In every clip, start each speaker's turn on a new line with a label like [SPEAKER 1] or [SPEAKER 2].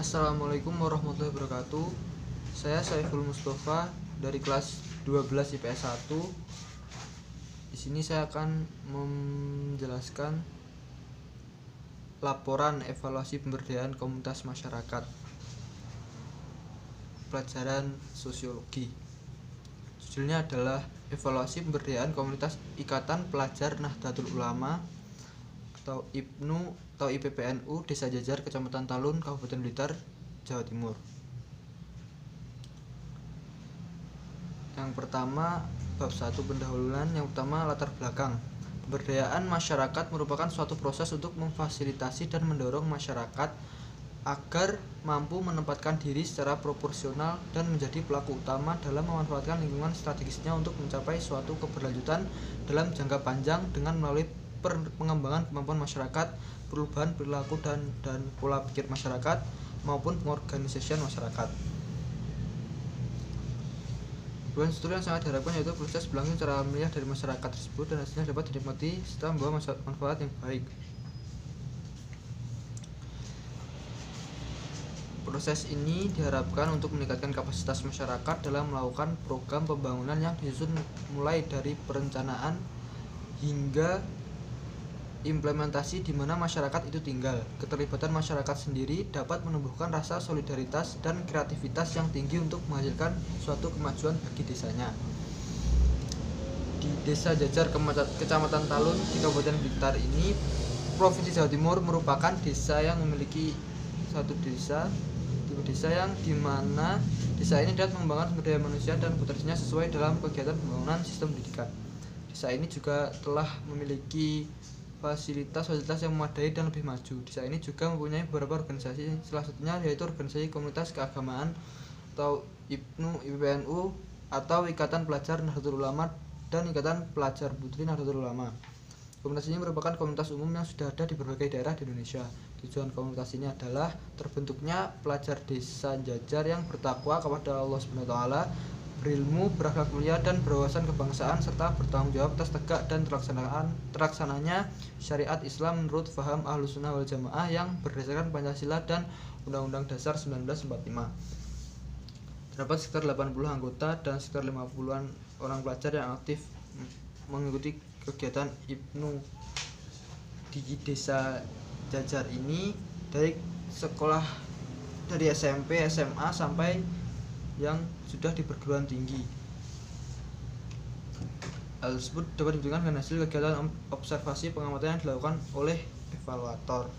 [SPEAKER 1] Assalamualaikum warahmatullahi wabarakatuh. Saya Saiful Mustafa dari kelas 12 IPS 1. Di sini saya akan menjelaskan laporan evaluasi pemberdayaan komunitas masyarakat pelajaran sosiologi. Judulnya adalah evaluasi pemberdayaan komunitas Ikatan Pelajar Nahdlatul Ulama atau IPNU atau IPPNU Desa Jajar Kecamatan Talun Kabupaten Blitar Jawa Timur. Yang pertama, bab 1 pendahuluan. Yang pertama, latar belakang. Pemberdayaan masyarakat merupakan suatu proses untuk memfasilitasi dan mendorong masyarakat agar mampu menempatkan diri secara proporsional dan menjadi pelaku utama dalam memanfaatkan lingkungan strategisnya untuk mencapai suatu keberlanjutan dalam jangka panjang dengan melalui pengembangan kemampuan masyarakat, perubahan perilaku dan pola pikir masyarakat maupun pengorganisasian masyarakat. Tujuan studi yang sangat diharapkan yaitu proses berlangsung secara alamiah dari masyarakat tersebut dan hasilnya dapat dinikmati serta membawa manfaat yang baik. Proses ini diharapkan untuk meningkatkan kapasitas masyarakat dalam melakukan program pembangunan yang disusun mulai dari perencanaan hingga implementasi di mana masyarakat itu tinggal. Keterlibatan masyarakat sendiri dapat menumbuhkan rasa solidaritas dan kreativitas yang tinggi untuk menghasilkan suatu kemajuan bagi desanya. Di Desa Jajar Kecamatan Talun di Kabupaten Blitar ini, Provinsi Jawa Timur merupakan desa yang memiliki satu desa yang dimana desa ini dapat mengembangkan sumber daya manusia dan potensinya sesuai dalam kegiatan pembangunan sistem pendidikan. Desa ini juga telah memiliki fasilitas yang memadai dan lebih maju. Desa ini juga mempunyai beberapa organisasi, salah satunya yaitu organisasi komunitas keagamaan atau IPNU, IPPNU atau Ikatan Pelajar Nahdlatul Ulama dan Ikatan Pelajar Putri Nahdlatul Ulama. Komunitas ini merupakan komunitas umum yang sudah ada di berbagai daerah di Indonesia. Tujuan komunitas ini adalah terbentuknya pelajar desa Jajar yang bertakwa kepada Allah Subhanahu wa taala, berilmu, berakhlak mulia dan berwawasan kebangsaan serta bertanggung jawab atas tegak dan terlaksananya syariat Islam menurut faham Ahlus Sunnah wal Jamaah yang berdasarkan Pancasila dan Undang-Undang Dasar 1945. Terdapat sekitar 80 anggota dan sekitar 50-an orang pelajar yang aktif mengikuti kegiatan IPNU di Desa Jajar ini dari sekolah dari SMP, SMA sampai yang sudah di perguruan tinggi. Hal tersebut dapat dibuktikan dengan hasil kegiatan observasi pengamatan yang dilakukan oleh evaluator.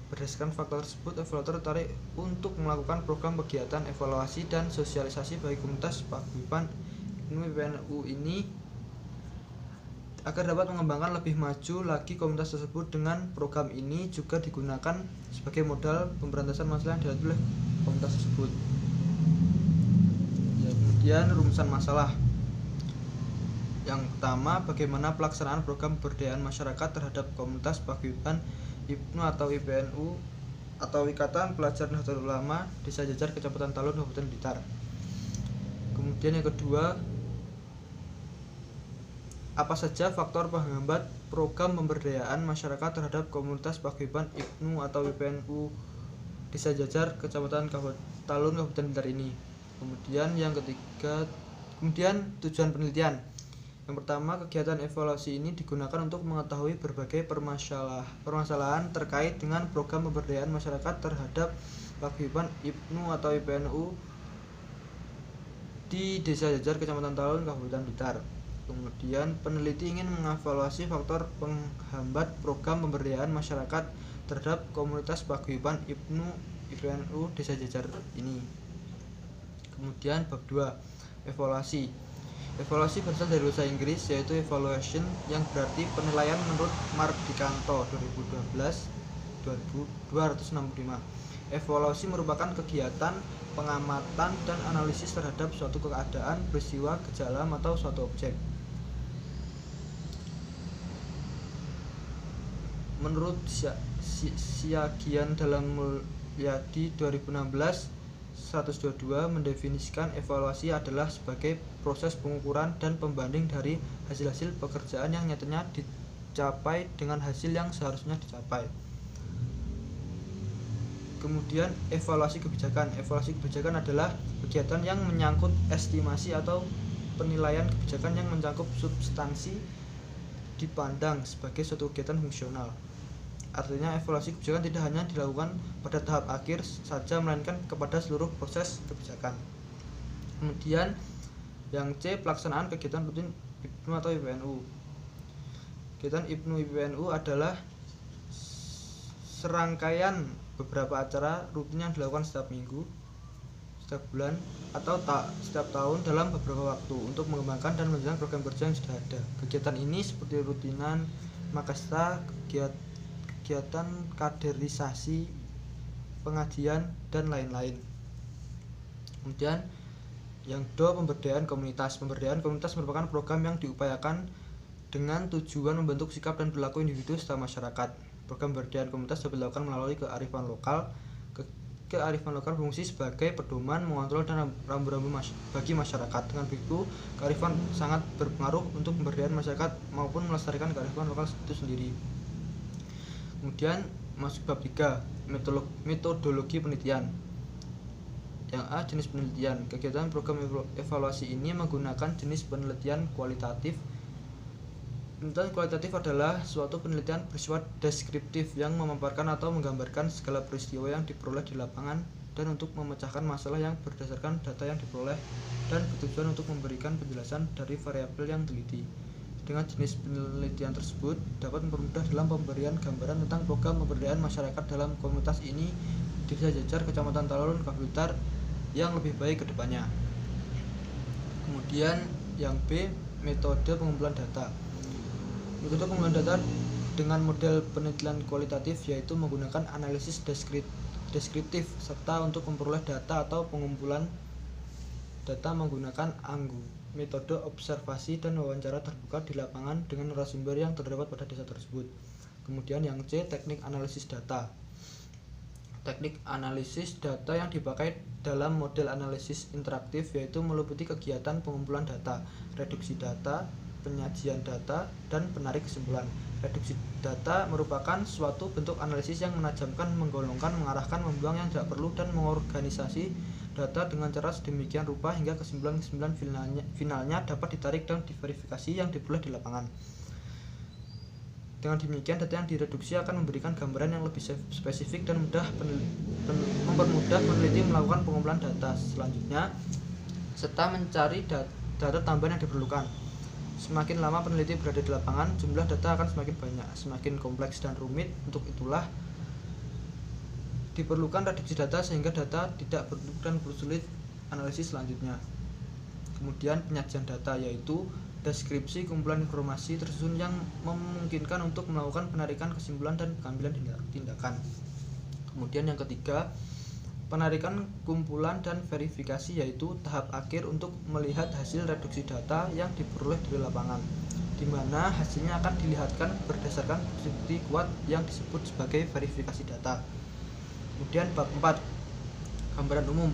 [SPEAKER 1] Berdasarkan faktor tersebut, evaluator tertarik untuk melakukan program kegiatan evaluasi dan sosialisasi bagi komunitas paguyuban IPPNU ini agar dapat mengembangkan lebih maju lagi komunitas tersebut. Dengan program ini juga digunakan sebagai modal pemberantasan masalah yang dihadapi oleh komunitas tersebut. Kemudian rumusan masalah. Yang pertama, bagaimana pelaksanaan program pemberdayaan masyarakat terhadap komunitas paguyuban IPNU atau IPPNU atau Ikatan Pelajar Nahdlatul Ulama Desa Jajar Kecamatan Talun Kabupaten Blitar. Kemudian yang kedua, apa saja faktor penghambat program pemberdayaan masyarakat terhadap komunitas paguyuban IPNU atau IPPNU Desa Jajar Kecamatan Talun Kabupaten Blitar ini. Kemudian yang ketiga, tujuan penelitian. Yang pertama, kegiatan evaluasi ini digunakan untuk mengetahui berbagai permasalahan terkait dengan program pemberdayaan masyarakat terhadap paguyuban IPNU atau IPPNU di Desa Jajar Kecamatan Talun Kabupaten Blitar. Kemudian peneliti ingin mengevaluasi faktor penghambat program pemberdayaan masyarakat terhadap komunitas paguyuban IPNU IPPNU Desa Jajar ini. Kemudian bab 2, evaluasi. Evaluasi berasal dari bahasa Inggris yaitu evaluation yang berarti penilaian menurut Mardikanto 2012-265. Evaluasi merupakan kegiatan pengamatan dan analisis terhadap suatu keadaan, peristiwa, gejala atau suatu objek. Menurut Siagian dalam Mulyadi 2016-122 mendefinisikan evaluasi adalah sebagai proses pengukuran dan pembanding dari hasil-hasil pekerjaan yang nyatanya dicapai dengan hasil yang seharusnya dicapai. Kemudian evaluasi kebijakan. Evaluasi kebijakan adalah kegiatan yang menyangkut estimasi atau penilaian kebijakan yang mencakup substansi dipandang sebagai suatu kegiatan fungsional. Artinya evaluasi kebijakan tidak hanya dilakukan pada tahap akhir saja, melainkan kepada seluruh proses kebijakan. Kemudian yang C, pelaksanaan kegiatan rutin IPNU atau IPNU. Kegiatan IPNU adalah serangkaian beberapa acara rutin yang dilakukan setiap minggu, setiap bulan, atau setiap tahun dalam beberapa waktu untuk mengembangkan dan menjalankan program kerja yang sudah ada. Kegiatan ini seperti rutinan, makasta, kegiatan kaderisasi, pengajian, dan lain-lain. Kemudian yang D, pemberdayaan komunitas. Pemberdayaan komunitas merupakan program yang diupayakan dengan tujuan membentuk sikap dan perilaku individu serta masyarakat. Program pemberdayaan komunitas dapat dilakukan melalui kearifan lokal. Kearifan lokal berfungsi sebagai pedoman, mengontrol, dan rambu-rambu bagi masyarakat. Dengan begitu, kearifan sangat berpengaruh untuk pemberdayaan masyarakat maupun melestarikan kearifan lokal itu sendiri. Kemudian masuk bab 3, metodologi penelitian. Yang A, jenis penelitian. Kegiatan program evaluasi ini menggunakan jenis penelitian kualitatif. Penelitian kualitatif adalah suatu penelitian bersifat deskriptif yang memaparkan atau menggambarkan segala peristiwa yang diperoleh di lapangan dan untuk memecahkan masalah yang berdasarkan data yang diperoleh dan bertujuan untuk memberikan penjelasan dari variabel yang teliti. Dengan jenis penelitian tersebut dapat mempermudah dalam pemberian gambaran tentang program pemberdayaan masyarakat dalam komunitas ini di desa jajar Kecamatan Talun, Kabupaten yang lebih baik ke depannya. Kemudian yang B, metode pengumpulan data. Metode pengumpulan data dengan model penelitian kualitatif yaitu menggunakan analisis deskriptif serta untuk memperoleh data atau pengumpulan data menggunakan ANGU, metode observasi dan wawancara terbuka di lapangan dengan narasumber yang terdapat pada desa tersebut. Kemudian yang C, teknik analisis data. Teknik analisis data yang dipakai dalam model analisis interaktif yaitu meliputi kegiatan pengumpulan data, reduksi data, penyajian data, dan penarik kesimpulan. Reduksi data merupakan suatu bentuk analisis yang menajamkan, menggolongkan, mengarahkan, membuang yang tidak perlu, dan mengorganisasi data dengan cara sedemikian rupa hingga kesimpulan-kesimpulan finalnya dapat ditarik dan diverifikasi yang diperoleh di lapangan. Dengan demikian, data yang direduksi akan memberikan gambaran yang lebih spesifik dan mempermudah peneliti melakukan pengumpulan data selanjutnya serta mencari data tambahan yang diperlukan. Semakin lama peneliti berada di lapangan, jumlah data akan semakin banyak, semakin kompleks dan rumit. Untuk itulah diperlukan reduksi data sehingga data tidak bertumpuk dan bersulit analisis selanjutnya. Kemudian penyajian data yaitu deskripsi kumpulan informasi tersusun yang memungkinkan untuk melakukan penarikan kesimpulan dan pengambilan tindakan. Kemudian yang ketiga, penarikan kumpulan dan verifikasi yaitu tahap akhir untuk melihat hasil reduksi data yang diperoleh dari lapangan, di mana hasilnya akan dilihatkan berdasarkan bukti kuat yang disebut sebagai verifikasi data. Kemudian bab 4, gambaran umum.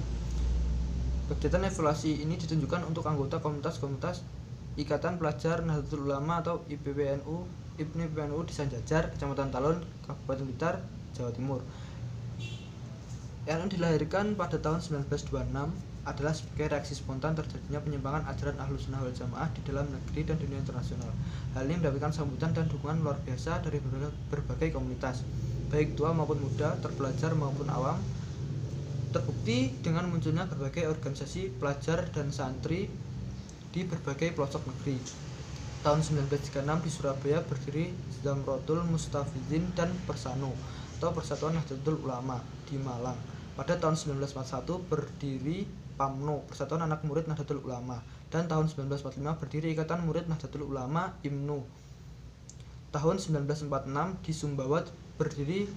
[SPEAKER 1] Kegiatan evaluasi ini ditunjukkan untuk anggota komunitas Ikatan Pelajar Nahdlatul Ulama atau IPWNU di Sanjajar, Kecamatan Talun, Kabupaten Blitar, Jawa Timur. Yang dilahirkan pada tahun 1926 adalah sebagai reaksi spontan terjadinya penyimpangan ajaran Ahlussunnah wal Jamaah di dalam negeri dan dunia internasional. Hal ini mendapatkan sambutan dan dukungan luar biasa dari berbagai komunitas, baik tua maupun muda, terpelajar maupun awam. Terbukti dengan munculnya berbagai organisasi pelajar dan santri di berbagai pelosok negeri. Tahun 1936 di Surabaya berdiri Zamrotul Mustafidin dan Persano atau Persatuan Nahdlatul Ulama. Di Malang pada tahun 1941 berdiri PAMNO, Persatuan Anak Murid Nahdlatul Ulama, dan tahun 1945 berdiri Ikatan Murid Nahdlatul Ulama IMNU. Tahun 1946 di Sumbawa berdiri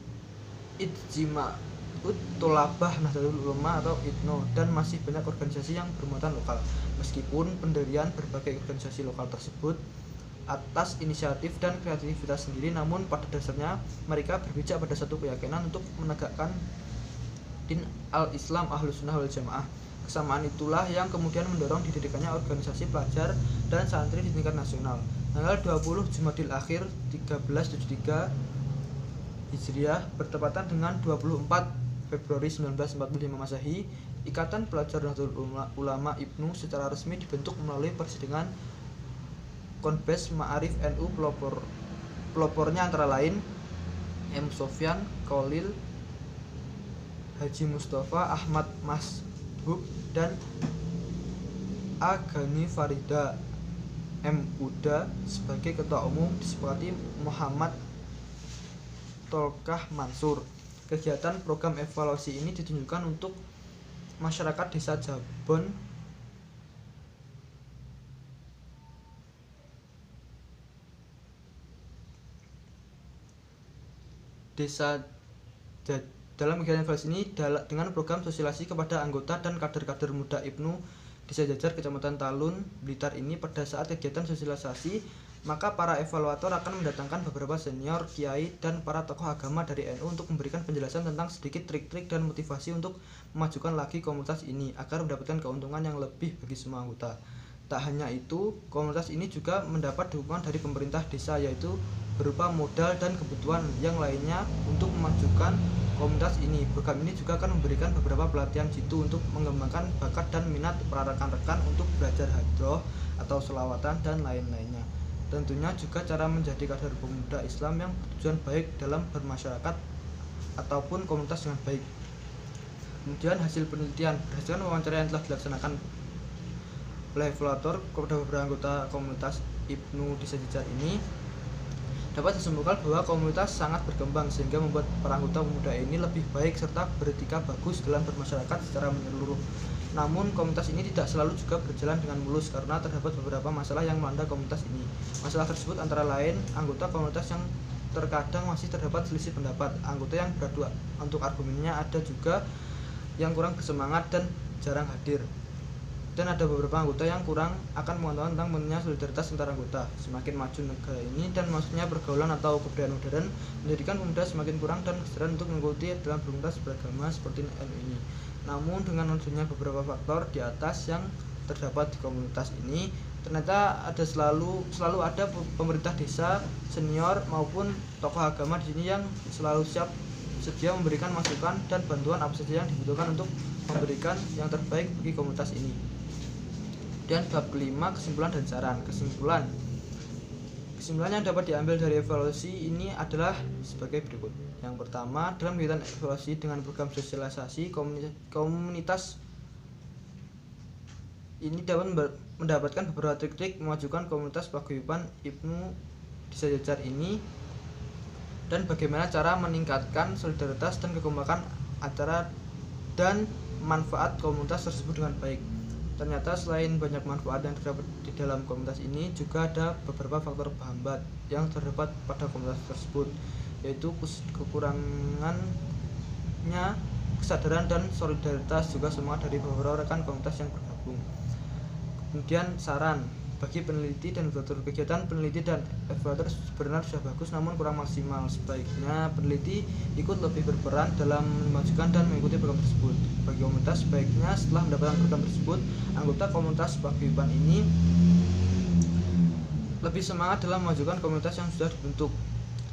[SPEAKER 1] Ijtima'ut Tholabah Nahdlatul Ulama atau ITNO, dan masih banyak organisasi yang bermuatan lokal. Meskipun pendirian berbagai organisasi lokal tersebut atas inisiatif dan kreativitas sendiri, namun pada dasarnya mereka berpijak pada satu keyakinan untuk menegakkan din al-Islam Ahlussunnah wal Jamaah. Kesamaan itulah yang kemudian mendorong didirikannya organisasi pelajar dan santri di tingkat nasional. Tanggal 20 Jumadil Akhir 1373 Hijriah bertepatan dengan 24 Februari 1945 Masehi, Ikatan Pelajar Nahdlatul Ulama IPNU secara resmi dibentuk melalui persidangan Konbes Ma'arif NU. Pelopornya antara lain M. Sofyan Khalil, Haji Mustafa Ahmad Mashhub, dan A. Ghani Farida. M. Uda sebagai ketua umum, disepakati Muhammad Tolkah Mansur. Kegiatan program evaluasi ini ditunjukkan untuk masyarakat desa Jabon dalam kegiatan evaluasi ini dengan program sosialisasi kepada anggota dan kader-kader muda IPNU Desa Jajar Kecamatan Talun, Blitar ini. Pada saat kegiatan sosialisasi, maka para evaluator akan mendatangkan beberapa senior kiai dan para tokoh agama dari NU untuk memberikan penjelasan tentang sedikit trik-trik dan motivasi untuk memajukan lagi komunitas ini agar mendapatkan keuntungan yang lebih bagi semua anggota. Tak hanya itu, komunitas ini juga mendapat dukungan dari pemerintah desa, yaitu berupa modal dan kebutuhan yang lainnya untuk memajukan komunitas ini. Program ini juga akan memberikan beberapa pelatihan jitu untuk mengembangkan bakat dan minat para rekan-rekan untuk belajar hadroh atau selawatan dan lain-lainnya. Tentunya juga cara menjadi kader pemuda Islam yang bertujuan baik dalam bermasyarakat ataupun komunitas dengan baik. Kemudian hasil penelitian berdasarkan wawancara yang telah dilaksanakan oleh evaluator kepada beberapa anggota komunitas IPNU Desa Jajar ini, dapat disimpulkan bahwa komunitas sangat berkembang sehingga membuat para anggota pemuda ini lebih baik serta beretika bagus dalam bermasyarakat secara menyeluruh. Namun komunitas ini tidak selalu juga berjalan dengan mulus karena terdapat beberapa masalah yang melanda komunitas ini. Masalah tersebut antara lain anggota komunitas yang terkadang masih terdapat selisih pendapat, anggota yang beradu untuk argumennya, ada juga yang kurang bersemangat dan jarang hadir. Dan ada beberapa anggota yang kurang akan mengetahui tentang pentingnya solidaritas antar anggota. Semakin maju negara ini dan maksudnya pergaulan atau kebudayaan modern menjadikan pemuda semakin kurang dan kesadaran untuk mengikuti dalam komunitas beragama seperti NU ini. Namun dengan adanya beberapa faktor di atas yang terdapat di komunitas ini, ternyata selalu ada pemerintah desa, senior maupun tokoh agama di sini yang selalu sedia memberikan masukan dan bantuan apa saja yang dibutuhkan untuk memberikan yang terbaik bagi komunitas ini. Dan bab kelima, kesimpulan dan saran. Kesimpulan yang dapat diambil dari evaluasi ini adalah sebagai berikut. Yang pertama, dalam kegiatan evaluasi dengan program sosialisasi, komunitas ini dapat mendapatkan beberapa trik-trik memajukan komunitas paguyuban IPNU Desa Jajar ini, dan bagaimana cara meningkatkan solidaritas dan kekompakan acara dan manfaat komunitas tersebut dengan baik. Ternyata selain banyak manfaat yang terdapat di dalam komunitas ini, juga ada beberapa faktor penghambat yang terdapat pada komunitas tersebut, yaitu kekurangannya kesadaran dan solidaritas juga semua dari beberapa rekan komunitas yang bergabung. Kemudian saran bagi peneliti dan evaluator, kegiatan peneliti dan evaluator sebenarnya sudah bagus namun kurang maksimal. Sebaiknya peneliti ikut lebih berperan dalam memajukan dan mengikuti program tersebut. Bagi komunitas, sebaiknya setelah mendapatkan program tersebut, anggota komunitas paguyuban ini lebih semangat dalam memajukan komunitas yang sudah dibentuk.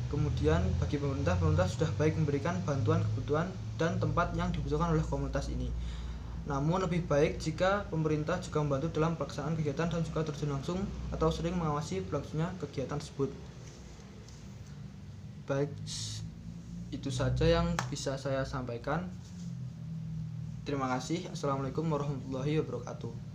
[SPEAKER 1] Kemudian bagi pemerintah sudah baik memberikan bantuan kebutuhan dan tempat yang dibutuhkan oleh komunitas ini. Namun lebih baik jika pemerintah juga membantu dalam pelaksanaan kegiatan dan juga terjun langsung atau sering mengawasi berlangsungnya kegiatan tersebut. Baik, itu saja yang bisa saya sampaikan. Terima kasih. Assalamualaikum warahmatullahi wabarakatuh.